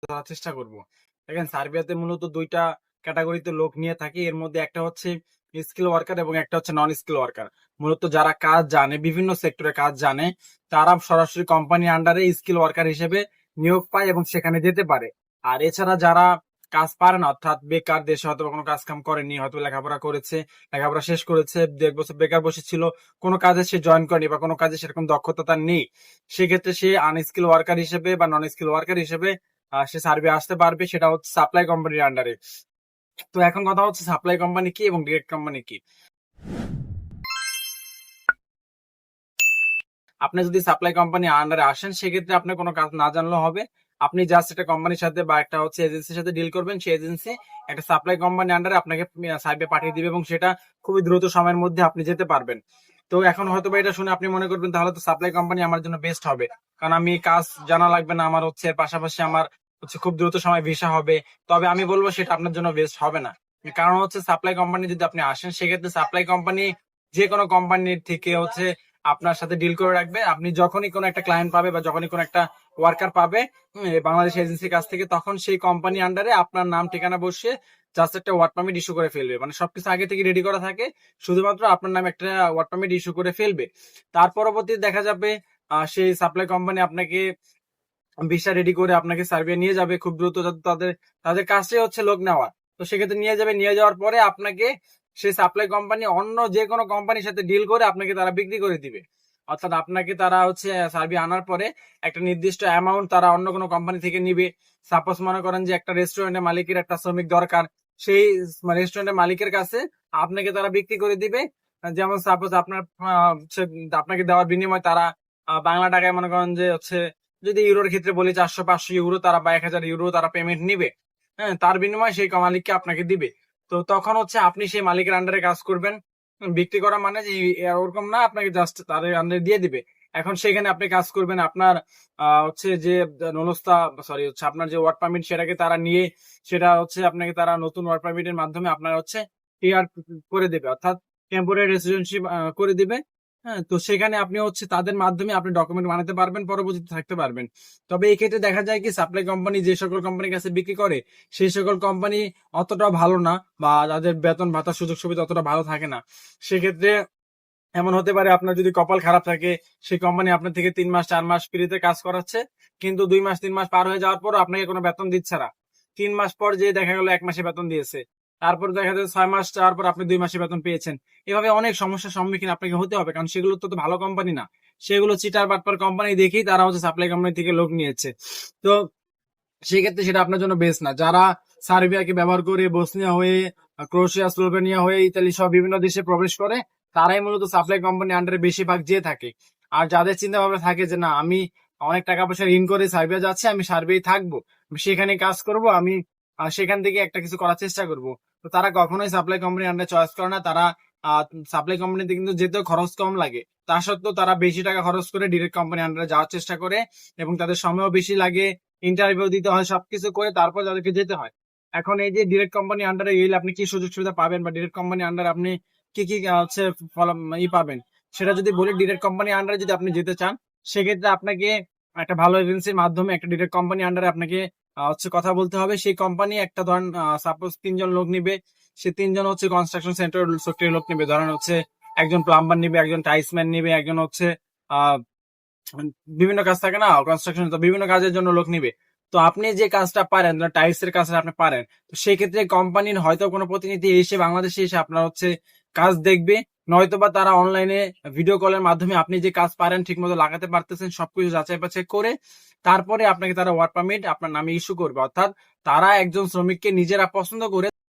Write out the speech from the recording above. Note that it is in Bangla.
ধরার চেষ্টা করব। দেখেন সার্বিয়াতে মূলত ২ টা ক্যাটেগরিতে লোক নিয়ে থাকি। এর মধ্যে একটা হচ্ছে স্কিল ওয়ার্কার এবং একটা হচ্ছে নন স্কিল ওয়ার্কার। মূলত যারা কাজ জানে, বিভিন্ন সেক্টরে কাজ জানে, তারা সরাসরি কোম্পানির আন্ডারে স্কিল ওয়ার্কার হিসেবে নিয়োগ পায় এবং সেখানে যেতে পারে। আর এছাড়া যারা কাজ পারে না, অর্থাৎ বেকার, দেশে হয়তো কোনো কাজ কাম করেনি, হয়তো লেখাপড়া করেছে, লেখাপড়া শেষ করেছে, ১.৫ বছর বেকার বসেছিল, কোনো কাজে সে জয়েন করেনি বা কোনো কাজে সেরকম দক্ষতা তার নেই, সেক্ষেত্রে সে আনস্কিল ওয়ার্কার হিসেবে বা নন স্কিল ওয়ার্কার হিসেবে সে সার্ভে আসতে পারবে, সেটা হচ্ছে সাপ্লাই কোম্পানির আন্ডারে। তো এখন কথা হচ্ছে সাপ্লাই কোম্পানি কি এবং ডিরেক্ট কোম্পানি কি। আপনি যদি সাপ্লাই কোম্পানি আন্ডারে আসেন, সেক্ষেত্রে আপনার কোনো কাজ না জানলেও হবে। আপনি জাস্ট একটা কোম্পানির সাথে বা একটা হচ্ছে এজেন্সির সাথে ডিল করবেন, সেই এজেন্সি একটা সাপ্লাই কোম্পানি আন্ডারে আপনাকে সার্ভে পাঠিয়ে দিবে এবং সেটা খুবই দ্রুত সময়ের মধ্যে আপনি যেতে পারবেন। তো এখন হয়তো বা এটা শুনে আপনি মনে করবেন তাহলে তো সাপ্লাই কোম্পানি আমার জন্য বেস্ট হবে, কারণ আমি কাজ জানা লাগবে না, আমার হচ্ছে এর পাশাপাশি আমার হচ্ছে খুব দ্রুত সময় ভিসা হবে। তবে আমি বলবো সেটা আপনার জন্য বেস্ট হবে না। কারণ হচ্ছে সাপ্লাই কোম্পানি যদি আপনি আসেন, সেক্ষেত্রে সাপ্লাই কোম্পানি যে কোনো কোম্পানির থেকে হচ্ছে আপনার সাথে ডিল করে রাখবে। আপনি যখনই কোনো একটা ক্লায়েন্ট পাবে বা যখনই কোনো একটা ওয়ার্কার পাবে বাংলাদেশ এজেন্সির কাছ থেকে, তখন সেই কোম্পানি আন্ডারে আপনার নাম ঠিকানা বসিয়ে জাস্ট একটা ওয়ার্ক পারমিট ইস্যু করে ফেলবে। মানে সবকিছু আগে থেকে রেডি করা থাকে, শুধুমাত্র আপনার নামে একটা ওয়ার্ক পারমিট ইস্যু করে ফেলবে। তার পরবর্তীতে দেখা যাবে সেই সাপ্লাই কোম্পানি আপনাকে ভিসা রেডি করে আপনাকে সার্বিয়া নিয়ে যাবে খুব দ্রুত। তাদের তাদের কাজটাই হচ্ছে লোক নেওয়া। তো সেক্ষেত্রে নিয়ে যাবে, নিয়ে যাওয়ার পরে আপনাকে সেই সাপ্লাই কোম্পানি অন্য যে কোনো কোম্পানির সাথে ডিল করে আপনাকে তারা বিক্রি করে দিবে। অর্থাৎ আপনাকে তারা হচ্ছে সার্বিয়া আনার পরে একটা নির্দিষ্ট অ্যামাউন্ট তারা অন্য কোনো কোম্পানি থেকে নিবে। সাপোজ মনে করেন যে একটা রেস্টুরেন্টের মালিকের একটা শ্রমিক দরকার, সেই রেস্টুরেন্টের মালিকের কাছে আপনাকে তারা বিক্রি করে দিবে। যেমন সাপোজ আপনার আপনাকে দেওয়ার বিনিময়ে তারা বাংলা টাকায় মনে করেন যে হচ্ছে, যদি ইউরোর ক্ষেত্রে বলি ৪০০-৫০০ ইউরো তারা বা ১,০০০ ইউরো তারা পেমেন্ট নিবে। হ্যাঁ, তার বিনিময়ে সেই মালিককে আপনাকে দিবে। তো তখন হচ্ছে আপনি সেই মালিকের আন্ডারে কাজ করবেন। বিক্রি করা মানে যে ওরকম না, আপনাকে জাস্ট তাদের আন্ডারে দিয়ে দিবে। এখন সেখানে আপনি কাজ করবেন, আপনার হচ্ছে যে নলস্তা, সরি হচ্ছে আপনার যে ওয়ার্ক পারমিট সেটাকে তারা নিয়ে, সেটা হচ্ছে আপনাকে তারা নতুন ওয়ার্ক পারমিটের মাধ্যমে আপনার হচ্ছে টিআর করে দেবে, অর্থাৎ টেম্পোরারি রেসিডেন্সিপ করে দিবে। হ্যাঁ, তো সেখানে আপনি হচ্ছে তাদের মাধ্যমে আপনি ডকুমেন্ট বানাতে পারবেন, পরবর্তীতে থাকতে পারবেন। তবে এই ক্ষেত্রে দেখা যায় কি, সাপ্লাই কোম্পানি যে সকল কোম্পানির কাছে বিক্রি করে, সেই সকল কোম্পানি অতটা ভালো না বা তাদের বেতন ভাতা সুযোগ সুবিধা অতটা ভালো থাকে না। সেক্ষেত্রে এমন হতে পারে আপনার যদি কপাল খারাপ থাকে, সেই কোম্পানি আপনার থেকে ৩ মাস ৪ মাস ফ্রিতে কাজ করাচ্ছে, কিন্তু ২ মাস ৩ মাস পার হয়ে যাওয়ার পর আপনাকে কোনো বেতন দিচ্ছে না। ৩ মাস পর যে দেখা গেল ১ মাসে বেতন দিয়েছে। তারপর দেখা যায় ৬ মাস যাওয়ার পর আপনি ২ মাসে বেতন পেয়েছেন। এভাবে অনেক সমস্যার সম্মুখীন আপনাকে হতে হবে, কারণ সেগুলো তো ভালো কোম্পানি না। সেগুলো চিটার বাটপার কোম্পানি দেখেই তারা হচ্ছে সাপ্লাই কোম্পানি থেকে লোক নিয়েছে। তো সেক্ষেত্রে সেটা আপনার জন্য বেস্ট না। যারা সার্বিয়াকে ব্যবহার করে বসনিয়া হয়ে, ক্রোয়েশিয়া, স্লোভেনিয়া হয়ে, ইতালি সহ বিভিন্ন দেশে প্রবেশ করে, তারাই মূলত সাপ্লাই কোম্পানি আন্ডারে বেশিরভাগ যেয়ে থাকে। আর যাদের চিন্তা ভাবনা থাকে যে না, আমি অনেক টাকা পয়সা ঋণ করে সার্বিয়া যাচ্ছি, আমি সার্বিয়ায় থাকবো, আমি সেখানে কাজ করব, আমি সেখান থেকে একটা কিছু করার চেষ্টা করব, তো তারা কখনোই সাপ্লাই কোম্পানি আন্ডারে চয়েস করে না। তারা সাপ্লাই কোম্পানিতে কিন্তু যেতেও খরচ কম লাগে, তা সত্ত্বেও তারা বেশি টাকা খরচ করে ডিরেক্ট কোম্পানি আন্ডারে যাওয়ার চেষ্টা করে, এবং তাদের সময়ও বেশি লাগে, ইন্টারভিউ দিতে হয়, সবকিছু করে তারপর তাদেরকে যেতে হয়। এখন এই যে ডিরেক্ট কোম্পানি আন্ডারে গেলে আপনি কি সুযোগ সুবিধা পাবেন, বা ডিরেক্ট কোম্পানি আন্ডারে আপনি কি কি হচ্ছে পাবেন, সেটা যদি বলি, ডিরেক্ট কোম্পানি আন্ডারে যদি আপনি যেতে চান, সেক্ষেত্রে আপনাকে একটা ভালো এজেন্সির মাধ্যমে একটা ডিরেক্ট কোম্পানি আন্ডারে আপনাকে হচ্ছে কথা বলতে হবে। সেই কোম্পানি একটা ধরেন সাপোজ ৩ জন লোক নিবে, সে ৩ জন হচ্ছে কনস্ট্রাকশন সেন্টার সেক্টরের লোক নিবে। ধরেন হচ্ছে একজন প্লাম্বার নিবে, একজন টাইলসম্যান নিবে, একজন হচ্ছে আহ বিভিন্ন কাজ থাকে না কনস্ট্রাকশন, তো বিভিন্ন কাজের জন্য লোক নিবে। তো আপনি যে কাজটা পারেন, টাইলস এর কাজটা আপনি পারেন, তো সেক্ষেত্রে কোম্পানির হয়তো কোনো প্রতিনিধি এসে বাংলাদেশে এসে আপনার হচ্ছে কাজ দেখবে, নয়তোবা তারা অনলাইনে ভিডিও কলের মাধ্যমে আপনি যে কাজ পারেন ঠিক মতো লাগাতে পারতেছেন সবকিছু যাচাই বাছাই করে তারপরে আপনাকে তারা ওয়ার্ক পারমিট আপনার নামে ইস্যু করবে। অর্থাৎ তারা একজন শ্রমিককে নিজেরা পছন্দ করে